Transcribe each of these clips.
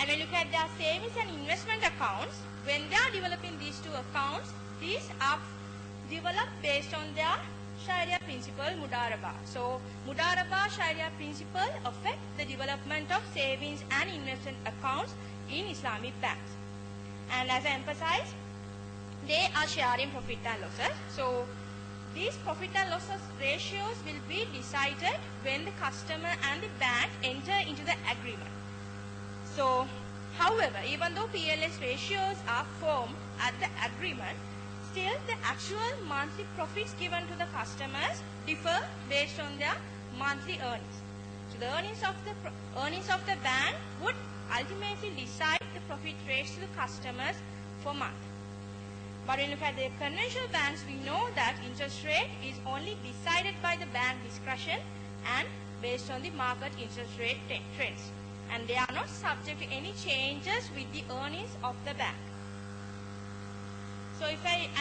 And when you look at their savings and investment accounts, when they are developing these two accounts, these are developed based on their Sharia principle, Mudaraba. So, Mudaraba Sharia principle affect the development of savings and investment accounts in Islamic banks. And as I emphasized, they are sharing profit and losses. So, these profit and losses ratios will be decided when the customer and the bank enter into the agreement. So, however, even though PLS ratios are formed at the agreement, still the actual monthly profits given to the customers differ based on their monthly earnings. So, the earnings of the bank would ultimately decide the profit rates to the customers for month. But when you look at the conventional banks, we know that interest rate is only decided by the bank discretion and based on the market interest rate trends. And they are not subject to any changes with the earnings of the bank. So if I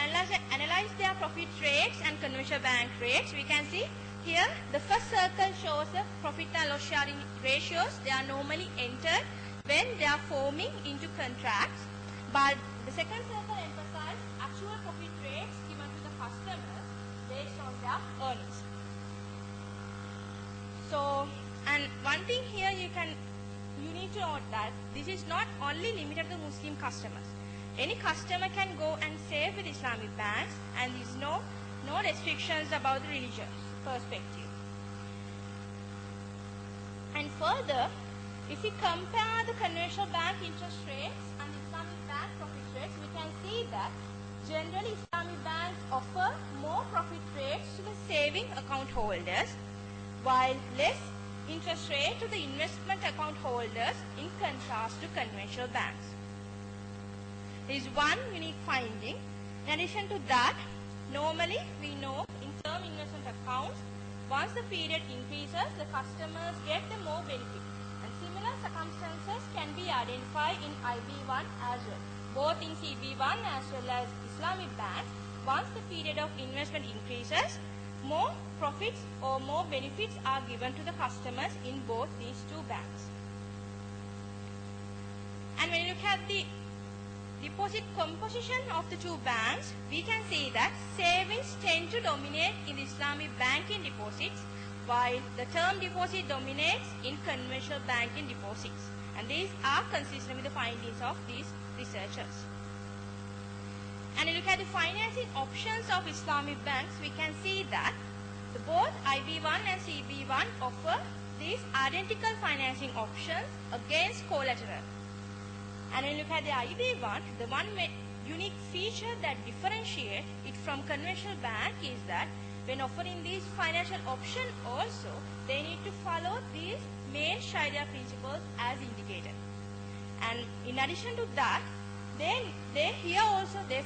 analyze their profit rates and conventional bank rates, we can see here the first circle shows the profit and loss sharing ratios. They are normally entered when they are forming into contracts. But the second circle emphasizes actual profit rates given to the customers based on their earnings. So, and one thing here you need to note that this is not only limited to Muslim customers. Any customer can go and save with Islamic banks, and there is no restrictions about the religious perspective. And further, if we compare the conventional bank interest rates and Islamic bank profit rates, we can see that generally Islamic banks offer more profit rates to the saving account holders, while less interest rate to the investment account holders in contrast to conventional banks. There is one unique finding. In addition to that, normally we know in term investment accounts, once the period increases, the customers get the more benefit. And similar circumstances can be identified in IB1 as well. Both in CB1 as well as Islamic banks, once the period of investment increases, more profits or more benefits are given to the customers in both these two banks. And when you look at the deposit composition of the two banks, we can see that savings tend to dominate in the Islamic banking deposits, while the term deposit dominates in conventional banking deposits. And these are consistent with the findings of these researchers. And if you look at the financing options of Islamic banks, we can see that both IB1 and CB1 offer these identical financing options against collateral. And when you look at the IB1, the one unique feature that differentiates it from conventional bank is that when offering these financial options also, they need to follow these main Sharia principles as indicated. And in addition to that, they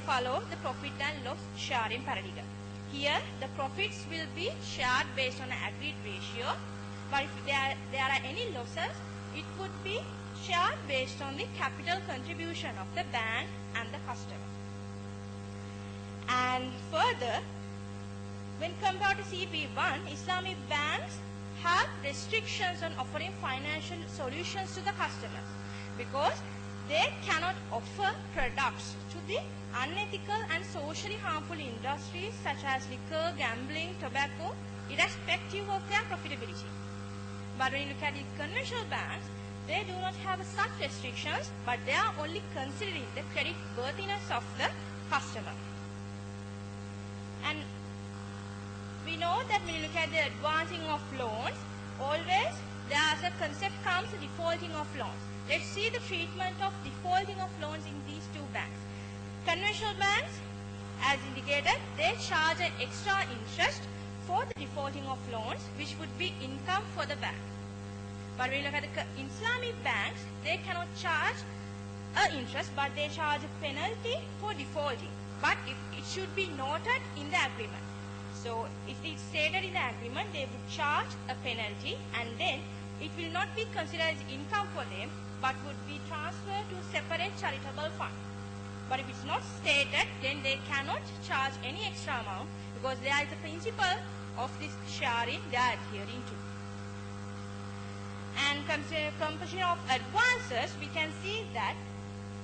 follow the profit and loss sharing paradigm. Here, the profits will be shared based on an agreed ratio, but if there are any losses, it would be shared based on the capital contribution of the bank and the customer. And further, when compared to CB1, Islamic banks have restrictions on offering financial solutions to the customers because they cannot offer products to the unethical and socially harmful industries such as liquor, gambling, tobacco, irrespective of their profitability. But when you look at the conventional banks, they do not have such restrictions, but they are only considering the credit worthiness of the customer. And we know that when you look at the advancing of loans, always there as a concept comes the defaulting of loans. Let's see the treatment of defaulting of loans in these two banks. Conventional banks, as indicated, they charge an extra interest for the defaulting of loans, which would be income for the bank. But when you look at the Islamic banks, they cannot charge an interest, but they charge a penalty for defaulting. But it should be noted in the agreement. So if it's stated in the agreement, they would charge a penalty, and then it will not be considered as income for them, but would be transferred to a separate charitable fund. But if it's not stated, then they cannot charge any extra amount because there is a principle of this sharing they are adhering to. And composition of advances, we can see that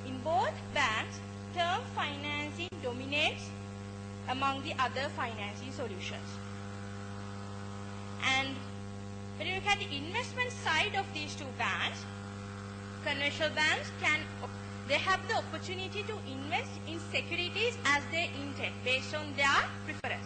in both banks, term financing dominates among the other financing solutions. And when you look at the investment side of these two banks, commercial banks they have the opportunity to invest in securities as they intend based on their preference.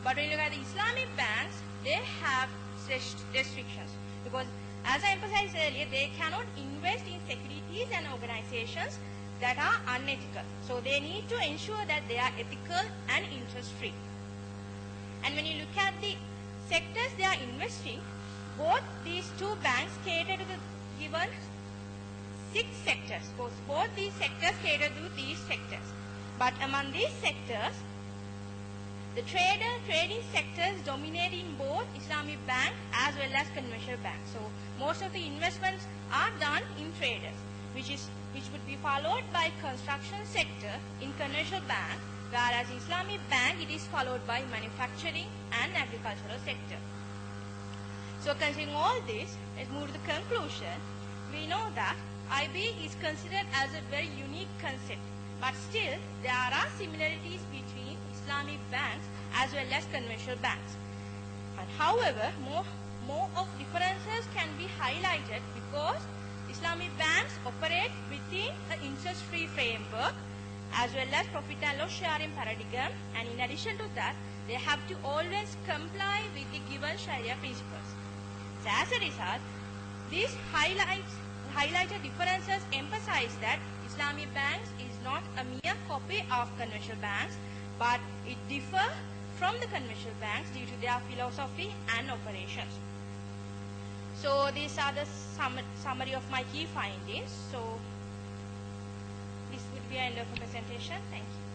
But when you look at the Islamic banks, they have restrictions because, as I emphasized earlier, they cannot invest in securities and organizations that are unethical. So they need to ensure that they are ethical and interest-free. And when you look at the sectors they are investing, both these two banks cater to the given 6 sectors. Both these sectors cater to these sectors. But among these sectors, the trading sectors dominate in both Islamic bank as well as conventional banks. So most of the investments are done in traders, which would be followed by construction sector in commercial bank, whereas Islamic bank it is followed by manufacturing and agricultural sector. So considering all this, let's move to the conclusion. We know that IB is considered as a very unique concept, but still there are similarities between Islamic banks as well as conventional banks. And however, more of differences can be highlighted because Islamic banks operate within an interest-free framework as well as profit and loss sharing paradigm, and in addition to that, they have to always comply with the given Sharia principles. So as a result, these highlighted differences emphasize that Islamic banks is not a mere copy of conventional banks, but it differs from the conventional banks due to their philosophy and operations. So these are the summary of my key findings. So this would be the end of the presentation. Thank you.